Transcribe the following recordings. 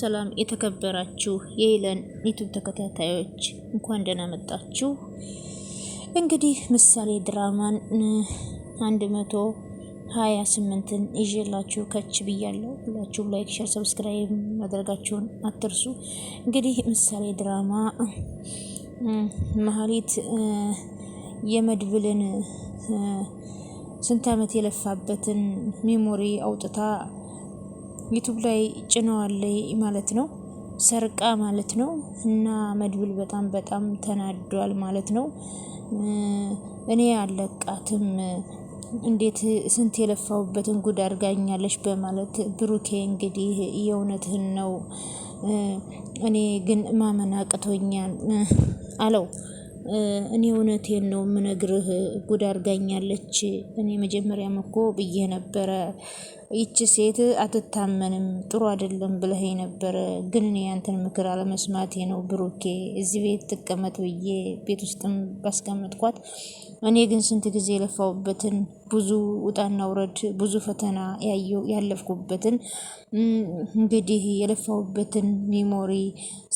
ሰላም የተከበራችሁ የኢለን ዩቲዩብ ተከታታዮች እንኳን ደህና መጣችሁ። እንግዲህ ምሳሌ ድራማን 128ን ይዤላችሁ ከች ብያለሁ። ሁላችሁም ላይክ፣ ሼር፣ ሰብስክራይብ ማድረጋችሁን አትርሱ። እንግዲህ ምሳሌ ድራማ መሀሊት የመድብልን ስንት ዓመት የለፋበትን ሜሞሪ አውጥታ ዩቲዩብ ላይ ጭነዋለይ ማለት ነው። ሰርቃ ማለት ነው። እና መድብል በጣም ተናዷል ማለት ነው። እኔ አለቃትም እንዴት ስንት የለፋውበትን ጉድ አድርጋኛለች በማለት ብሩኬ እንግዲህ የእውነትህን ነው እኔ ግን ማመን አቅቶኛል አለው። እኔ እውነቴን ነው ምነግርህ፣ ጉድ አድርጋኛለች። እኔ መጀመሪያም እኮ ብዬ ነበረ ይቺ ሴት አትታመንም፣ ጥሩ አይደለም ብለህ ነበረ። ግን እኔ ያንተን ምክር አለመስማቴ ነው ብሩኬ እዚህ ቤት ትቀመጥ ብዬ ቤት ውስጥም ባስቀመጥኳት። እኔ ግን ስንት ጊዜ የለፋውበትን ብዙ ውጣና ውረድ ብዙ ፈተና ያለፍኩበትን እንግዲህ የለፋውበትን ሜሞሪ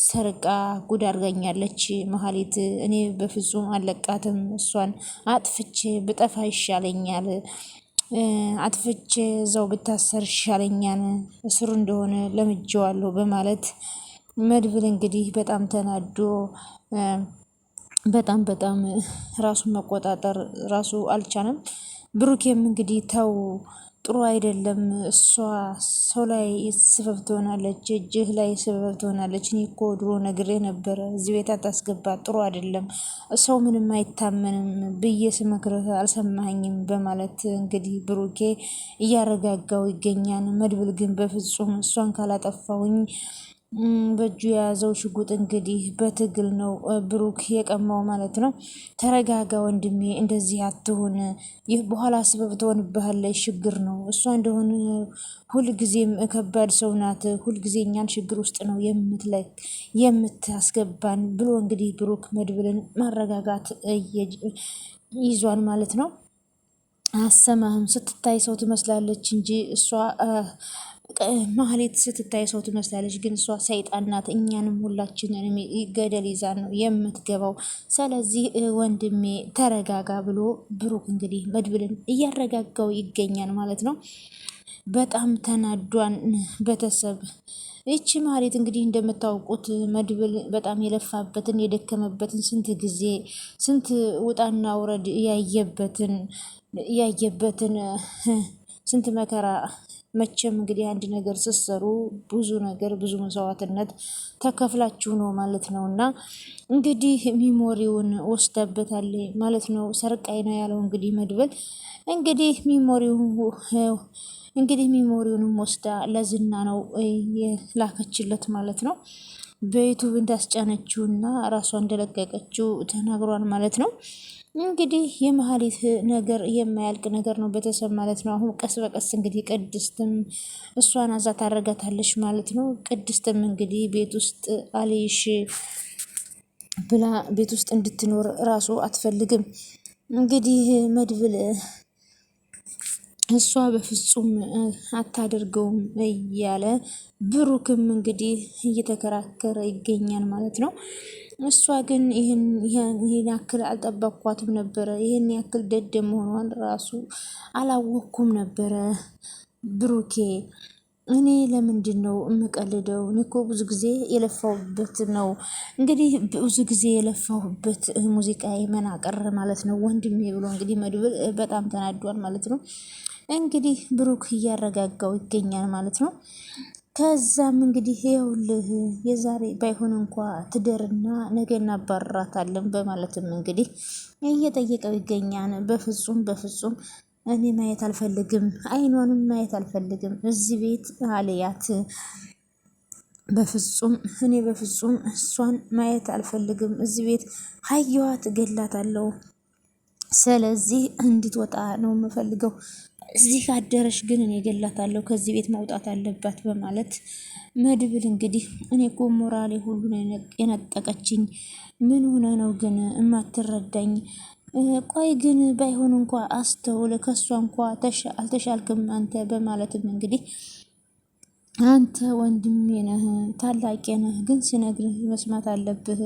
ሰርቃ ጉድ አድርጋኛለች መሀሊት። እኔ በፍጹም አለቃትም። እሷን አጥፍቼ ብጠፋ ይሻለኛል፣ አጥፍቼ እዛው ብታሰር ይሻለኛል፣ እስሩ እንደሆነ ለምጄዋለሁ በማለት መድብል እንግዲህ በጣም ተናዶ በጣም ራሱን መቆጣጠር ራሱ አልቻለም። ብሩኬም እንግዲህ ተው ጥሩ አይደለም፣ እሷ ሰው ላይ ስበብ ትሆናለች፣ እጅህ ላይ ስበብ ትሆናለች። እኔ እኮ ድሮ ነግሬ ነበረ እዚህ ቤት አታስገባ፣ ጥሩ አይደለም፣ ሰው ምንም አይታመንም ብዬ ስመክርህ አልሰማኸኝም በማለት እንግዲህ ብሩኬ እያረጋጋው ይገኛል። መድብል ግን በፍጹም እሷን ካላጠፋሁኝ በእጁ የያዘው ሽጉጥ እንግዲህ በትግል ነው ብሩክ የቀማው ማለት ነው። ተረጋጋ ወንድሜ፣ እንደዚህ አትሁን፣ ይህ በኋላ ስበብ ትሆንብሃለች፣ ችግር ነው። እሷ እንደሆነ ሁልጊዜም ከባድ ሰው ናት፣ ሁልጊዜ እኛን ችግር ውስጥ ነው የምታስገባን ብሎ እንግዲህ ብሩክ መድብልን ማረጋጋት ይዟል ማለት ነው። አሰማህም፣ ስትታይ ሰው ትመስላለች እንጂ እሷ ማህሌት ስትታይ ሰው ትመስላለች፣ ግን እሷ ሰይጣን ናት። እኛንም ሁላችንንም ገደል ይዛ ነው የምትገባው። ስለዚህ ወንድሜ ተረጋጋ ብሎ ብሩክ እንግዲህ መድብልን እያረጋጋው ይገኛል ማለት ነው። በጣም ተናዷን ቤተሰብ። ይቺ ማህሌት እንግዲህ እንደምታውቁት መድብል በጣም የለፋበትን የደከመበትን ስንት ጊዜ ስንት ውጣና ውረድ ያየበትን ስንት መከራ። መቼም እንግዲህ አንድ ነገር ስትሰሩ ብዙ ነገር ብዙ መስዋዕትነት ተከፍላችሁ ነው ማለት ነው። እና እንግዲህ ሚሞሪውን ወስዳበታለች ማለት ነው። ሰርቃይ ነው ያለው እንግዲህ መድብል እንግዲህ ሚሞሪውንም ወስዳ ለዝና ነው የላከችለት ማለት ነው። በዩቱብ እንዳስጫነችውና ራሷ እንደለቀቀችው ተናግሯል ማለት ነው። እንግዲህ የመሀሌት ነገር የማያልቅ ነገር ነው ቤተሰብ ማለት ነው። አሁን ቀስ በቀስ እንግዲህ ቅድስትም እሷን አዛ ታረጋታለች ማለት ነው። ቅድስትም እንግዲህ ቤት ውስጥ አልይሽ ብላ ቤት ውስጥ እንድትኖር ራሱ አትፈልግም። እንግዲህ መድብል እሷ በፍጹም አታደርገውም እያለ ብሩክም እንግዲህ እየተከራከረ ይገኛል ማለት ነው። እሷ ግን ይህን ያክል አልጠበቅኳትም ነበረ፣ ይህን ያክል ደደ መሆኗን ራሱ አላወቅኩም ነበረ። ብሩኬ እኔ ለምንድን ነው የምቀልደው? እኔ እኮ ብዙ ጊዜ የለፋሁበት ነው። እንግዲህ ብዙ ጊዜ የለፋሁበት ሙዚቃ መናቀር ማለት ነው ወንድሜ ብሎ እንግዲህ መድብል በጣም ተናዷል ማለት ነው። እንግዲህ ብሩክ እያረጋጋው ይገኛል ማለት ነው። ከዛም እንግዲህ ይኸውልህ የዛሬ ባይሆን እንኳ ትደርና ነገ እናባርራታለን በማለትም እንግዲህ እየጠየቀው ይገኛል። በፍጹም እኔ ማየት አልፈልግም፣ አይኗንም ማየት አልፈልግም እዚህ ቤት አልያት። እኔ በፍጹም እሷን ማየት አልፈልግም እዚህ ቤት ሀየዋት እገላታለሁ። ስለዚህ እንድትወጣ ነው የምፈልገው። እዚህ አደረሽ ግን እኔ እገላታለሁ፣ ከዚህ ቤት መውጣት አለባት በማለት መድብል እንግዲህ እኔ እኮ ሞራሌ ሁሉ የነጠቀችኝ፣ ምን ሆነ ነው ግን እማትረዳኝ? ቆይ ግን ባይሆን እንኳ አስተውል፣ ከሷ እንኳ አልተሻልክም አንተ በማለትም እንግዲህ አንተ ወንድሜ ነህ፣ ታላቄ ነህ፣ ግን ሲነግርህ መስማት አለብህ።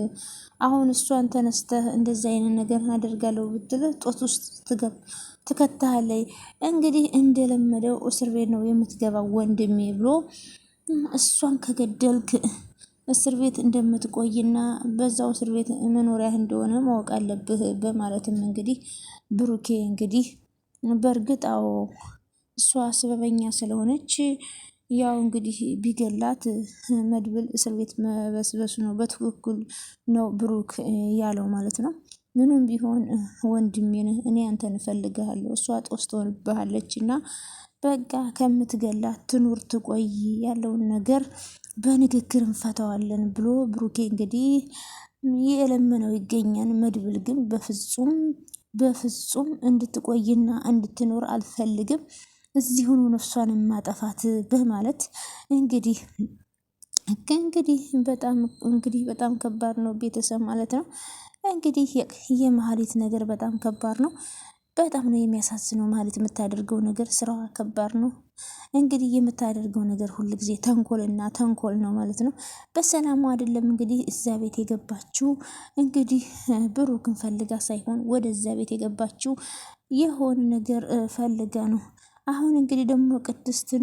አሁን እሷን ተነስተህ እንደዚህ አይነት ነገር አደርጋለሁ ብትልህ ጦት ውስጥ ትከታለች። እንግዲህ እንደለመደው እስር ቤት ነው የምትገባው ወንድሜ ብሎ እሷን ከገደልክ እስር ቤት እንደምትቆይና በዛው እስር ቤት መኖሪያ እንደሆነ ማወቅ አለብህ በማለትም እንግዲህ ብሩኬ እንግዲህ በእርግጥ አዎ እሷ ስበበኛ ስለሆነች ያው እንግዲህ ቢገላት መድብል እስር ቤት መበስበሱ ነው በትክክል ነው ብሩክ ያለው ማለት ነው። ምንም ቢሆን ወንድሜን እኔ አንተን እፈልግሃለሁ፣ እሷ ጦስ ትሆንብሃለች እና በቃ ከምትገላት ትኑር ትቆይ ያለውን ነገር በንግግር እንፈታዋለን ብሎ ብሩኬ እንግዲህ የለመነው ይገኛል። መድብል ግን በፍጹም እንድትቆይና እንድትኖር አልፈልግም፣ እዚሁኑ ነፍሷን ማጠፋት በማለት እንግዲህ በጣም ከባድ ነው ቤተሰብ ማለት ነው። እንግዲህ የመሀሊት ነገር በጣም ከባድ ነው። በጣም ነው የሚያሳዝነው። ማለት የምታደርገው ነገር ስራዋ ከባድ ነው። እንግዲህ የምታደርገው ነገር ሁል ጊዜ ተንኮልና ተንኮል ነው ማለት ነው። በሰላሙ አይደለም እንግዲህ እዛ ቤት የገባችው። እንግዲህ ብሩክን ፈልጋ ሳይሆን ወደዛ ቤት የገባችው የሆነ ነገር ፈልጋ ነው። አሁን እንግዲህ ደግሞ ቅድስትን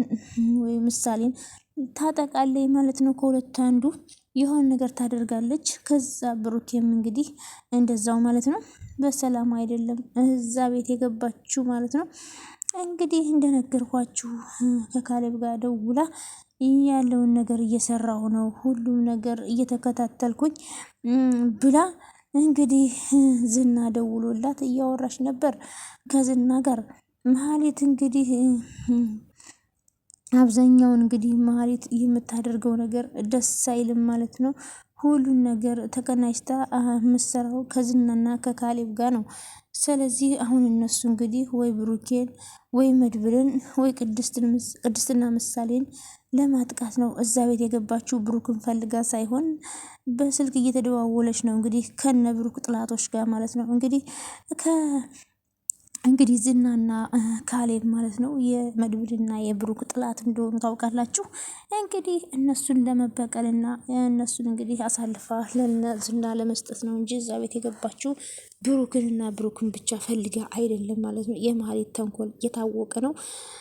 ወይ ምሳሌን ታጠቃለች ማለት ነው። ከሁለት አንዱ የሆነ ነገር ታደርጋለች። ከዛ ብሩኬም እንግዲህ እንደዛው ማለት ነው። በሰላም አይደለም እዛ ቤት የገባችው ማለት ነው። እንግዲህ እንደነገርኳችሁ ከካሌብ ጋር ደውላ ያለውን ነገር እየሰራሁ ነው፣ ሁሉም ነገር እየተከታተልኩኝ ብላ እንግዲህ ዝና ደውሎላት እያወራች ነበር ከዝና ጋር። መሀሌት እንግዲህ አብዛኛውን እንግዲህ መሀሌት የምታደርገው ነገር ደስ አይልም ማለት ነው። ሁሉን ነገር ተቀናጅታ ምሰራው ከዝናና ከካሌብ ጋር ነው። ስለዚህ አሁን እነሱ እንግዲህ ወይ ብሩኬን ወይ መድብልን ወይ ቅድስትና ምሳሌን ለማጥቃት ነው እዛ ቤት የገባችው። ብሩክን ፈልጋ ሳይሆን በስልክ እየተደዋወለች ነው እንግዲህ ከነ ብሩክ ጥላቶች ጋር ማለት ነው። እንግዲህ ዝናና ካሌብ ማለት ነው የመድብልና የብሩክ ጥላት እንደሆኑ ታውቃላችሁ። እንግዲህ እነሱን ለመበቀልና እነሱን እንግዲህ አሳልፋ ለዝና ለመስጠት ነው እንጂ እዛ ቤት የገባችው ብሩክንና ብሩክን ብቻ ፈልጋ አይደለም ማለት ነው። የመሀሌት ተንኮል የታወቀ ነው።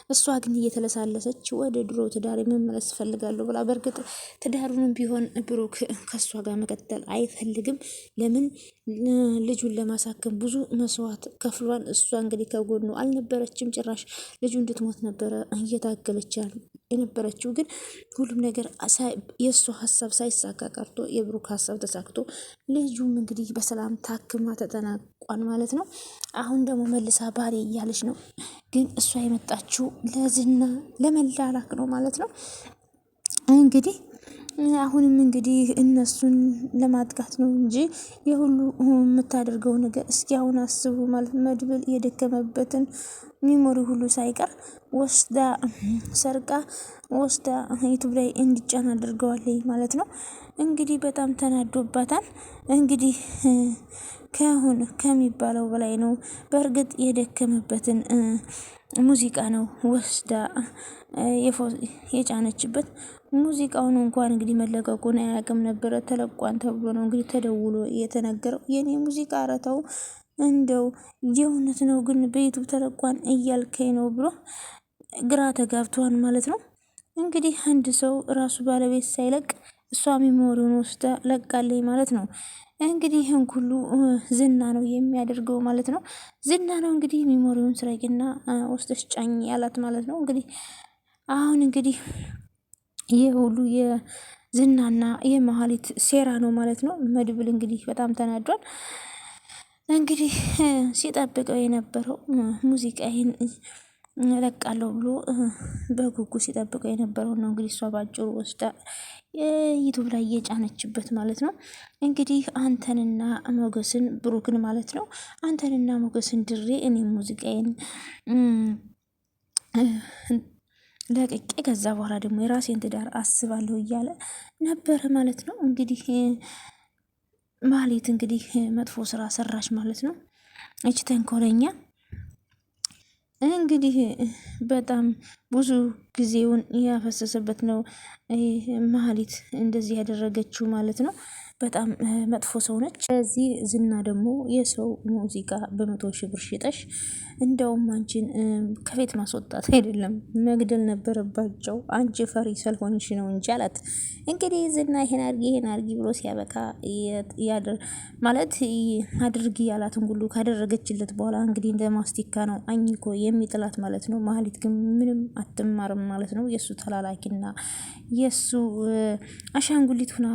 እሷ ግን እየተለሳለሰች ወደ ድሮ ትዳር መመለስ ፈልጋለሁ ብላ፣ በእርግጥ ትዳሩንም ቢሆን ብሩክ ከእሷ ጋር መቀጠል አይፈልግም። ለምን? ልጁን ለማሳከም ብዙ መስዋዕት ከፍሏን። እሷ እንግዲህ ከጎኑ አልነበረችም። ጭራሽ ልጁ እንድትሞት ነበረ እየታገለች የነበረችው። ግን ሁሉም ነገር የእሱ ሀሳብ ሳይሳካ ቀርቶ የብሩክ ሀሳብ ተሳክቶ ልጁም እንግዲህ በሰላም ታክማ ተጠናቋል ማለት ነው። አሁን ደግሞ መልሳ ባሌ እያለች ነው። ግን እሷ የመጣችው ለዝና ለመላላክ ነው ማለት ነው። እንግዲህ አሁንም እንግዲህ እነሱን ለማጥቃት ነው እንጂ የሁሉ የምታደርገው ነገር እስኪ አሁን አስቡ ማለት መድብል የደከመበትን ሚሞሪ ሁሉ ሳይቀር ወስዳ ሰርቃ ወስዳ ዩቱብ ላይ እንዲጫን አድርገዋለች ማለት ነው። እንግዲህ በጣም ተናዶባታል። እንግዲህ ከሚባለው በላይ ነው። በእርግጥ የደከመበትን ሙዚቃ ነው ወስዳ የጫነችበት። ሙዚቃውን እንኳን እንግዲህ መለቀቁን አያውቅም ነበረ። ተለቋን ተብሎ ነው እንግዲህ ተደውሎ የተነገረው። የኔ ሙዚቃ አረተው እንደው የእውነት ነው ግን በዩቱብ ተለቋን እያልከኝ ነው ብሎ ግራ ተጋብቷን ማለት ነው። እንግዲህ አንድ ሰው ራሱ ባለቤት ሳይለቅ እሷ ሚሞሪውን ወስዳ ለቃለኝ ማለት ነው። እንግዲህ ይህን ሁሉ ዝና ነው የሚያደርገው ማለት ነው። ዝና ነው እንግዲህ ሚሞሪውን ስረቂና ወስደሽ ጫኝ ያላት ማለት ነው። እንግዲህ አሁን እንግዲህ ይህ ሁሉ የዝናና የመሀሌት ሴራ ነው ማለት ነው። መድብል እንግዲህ በጣም ተናዷል። እንግዲህ ሲጠብቀው የነበረው ሙዚቃዬን እለቃለሁ ብሎ በጉጉ ሲጠብቀው የነበረው ነው። እንግዲህ እሷ ባጭሩ ወስዳ ዩቱብ ላይ እየጫነችበት ማለት ነው። እንግዲህ አንተንና ሞገስን ብሩክን ማለት ነው። አንተንና ሞገስን ድሬ እኔም ሙዚቃዬን ለቅቄ ከዛ በኋላ ደግሞ የራሴን ትዳር አስባለሁ እያለ ነበረ ማለት ነው። እንግዲህ ማህሌት እንግዲህ መጥፎ ስራ ሰራች ማለት ነው። እች ተንኮለኛ እንግዲህ በጣም ብዙ ጊዜውን ያፈሰሰበት ነው መሀሊት እንደዚህ ያደረገችው ማለት ነው። በጣም መጥፎ ሰው ነች። ስለዚህ ዝና ደግሞ የሰው ሙዚቃ በ100,000 ብር ሽጠሽ እንደውም አንቺን ከቤት ማስወጣት አይደለም መግደል ነበረባቸው፣ አንቺ ፈሪ ስላልሆንሽ ነው እንጂ አላት። እንግዲህ ዝና ይሄን አርጊ ብሎ ሲያበቃ ማለት አድርጊ ያላትን ሁሉ ካደረገችለት በኋላ እንግዲህ እንደ ማስቲካ ነው አኝኮ የሚጥላት ማለት ነው። መሀሊት ግን ምንም አትማርም ማለት ነው። የእሱ ተላላኪና የእሱ አሻንጉሊት ሁና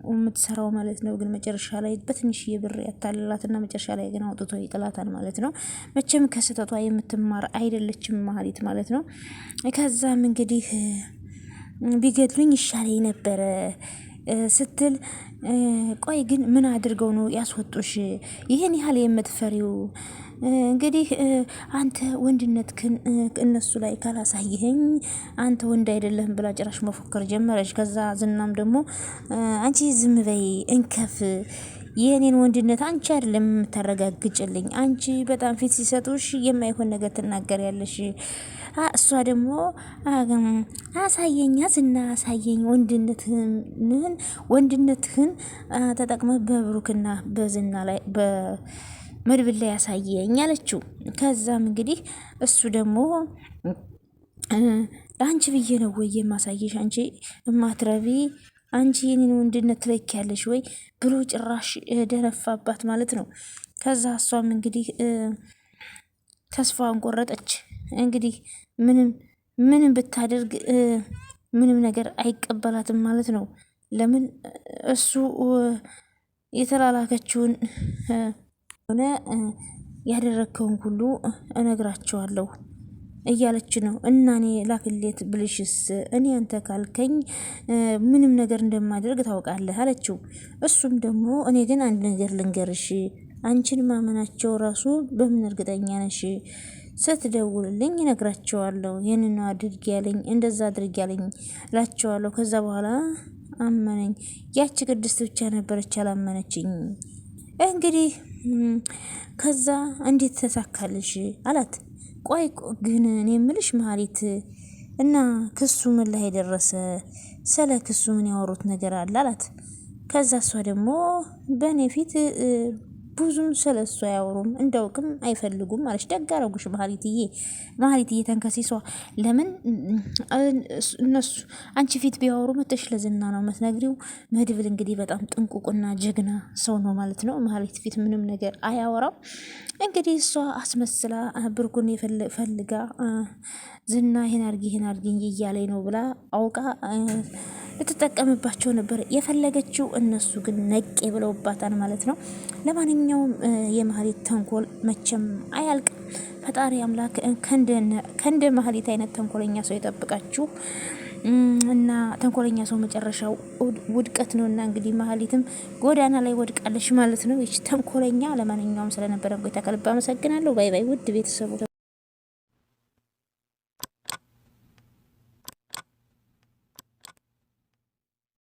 የምትሰራው ማለት ነው። ግን መጨረሻ ላይ በትንሽዬ ብር ያታልላትና መጨረሻ ላይ ግን አውጥቶ ይጥላታል ማለት ነው። መቼም ከስህተቷ የምትማር አይደለችም መሀሊት ማለት ነው። ከዛም እንግዲህ ቢገድሉኝ ይሻለኝ ነበረ ስትል ቆይ ግን ምን አድርገው ነው ያስወጡሽ? ይህን ያህል የምትፈሪው? እንግዲህ አንተ ወንድነትህን እነሱ ላይ ካላሳየኸኝ አንተ ወንድ አይደለህም ብላ ጭራሽ መፎከር ጀመረች። ከዛ ዝናም ደግሞ አንቺ ዝም በይ እንከፍ፣ የኔን ወንድነት አንቺ አይደለም የምታረጋግጭልኝ፣ አንቺ በጣም ፊት ሲሰጡሽ የማይሆን ነገር ትናገሪያለሽ። እሷ ደግሞ አሳየኛ ዝና አሳየኝ፣ ወንድነትህን ተጠቅመህ በብሩክና በዝና ላይ በመድብል ላይ ያሳየኝ አለችው። ከዛም እንግዲህ እሱ ደግሞ ለአንቺ ብዬ ነው ወይ የማሳየሽ? አንቺ እማትረቢ፣ አንቺ የኔን ወንድነት ትለኪያለሽ ወይ ብሎ ጭራሽ ደነፋባት ማለት ነው። ከዛ እሷም እንግዲህ ተስፋዋን ቆረጠች። እንግዲህ ምንም ብታደርግ ምንም ነገር አይቀበላትም ማለት ነው። ለምን እሱ የተላላከችውን ሆነ ያደረግከውን ሁሉ እነግራቸዋለሁ እያለች ነው። እና እኔ ላክሌት ብልሽስ እኔ አንተ ካልከኝ ምንም ነገር እንደማደርግ ታውቃለህ አለችው። እሱም ደግሞ እኔ ግን አንድ ነገር ልንገርሽ፣ አንቺን ማመናቸው ራሱ በምን እርግጠኛ ነሽ? ስትደውልልኝ እነግራቸዋለሁ፣ ይህንን አድርጊ ያለኝ እንደዛ አድርጊ ያለኝ እላቸዋለሁ። ከዛ በኋላ አመነኝ። ያቺ ቅድስት ብቻ ነበረች አላመነችኝ። እንግዲህ ከዛ እንዴት ተሳካልሽ አላት። ቆይ ግን እኔ የምልሽ መሀሊት እና ክሱ ምን ላይ ደረሰ? ስለ ክሱ ምን ያወሩት ነገር አለ አላት። ከዛ እሷ ደግሞ በእኔ ፊት ብዙም ስለ እሱ አያወሩም እንዳውቅም አይፈልጉም አለች። ደግ አደረጉሽ መሀሊትዬ ተንከሲሷ። ለምን እነሱ አንቺ ፊት ቢያወሩ መተሽ ለዝና ነው የምትነግሪው። መድብል እንግዲህ በጣም ጥንቁቁና ጀግና ሰው ነው ማለት ነው። መሀሊት ፊት ምንም ነገር አያወራም። እንግዲህ እሷ አስመስላ ብሩክን ፈልጋ ዝና ይሄን አርጊ እያለኝ ነው ብላ አውቃ ልትጠቀምባቸው ነበር የፈለገችው። እነሱ ግን ነቄ ብለውባታል ማለት ነው። ለማንኛውም የመሀሊት ተንኮል መቼም አያልቅም። ፈጣሪ አምላክ ከእንደ መሀሊት አይነት ተንኮለኛ ሰው ይጠብቃችሁ እና ተንኮለኛ ሰው መጨረሻው ውድቀት ነው። እና እንግዲህ መሀሊትም ጎዳና ላይ ወድቃለች ማለት ነው። ይች ተንኮለኛ። ለማንኛውም ስለነበረን ቆይታ ከልብ አመሰግናለሁ። ባይ ባይ ውድ ቤተሰቡ።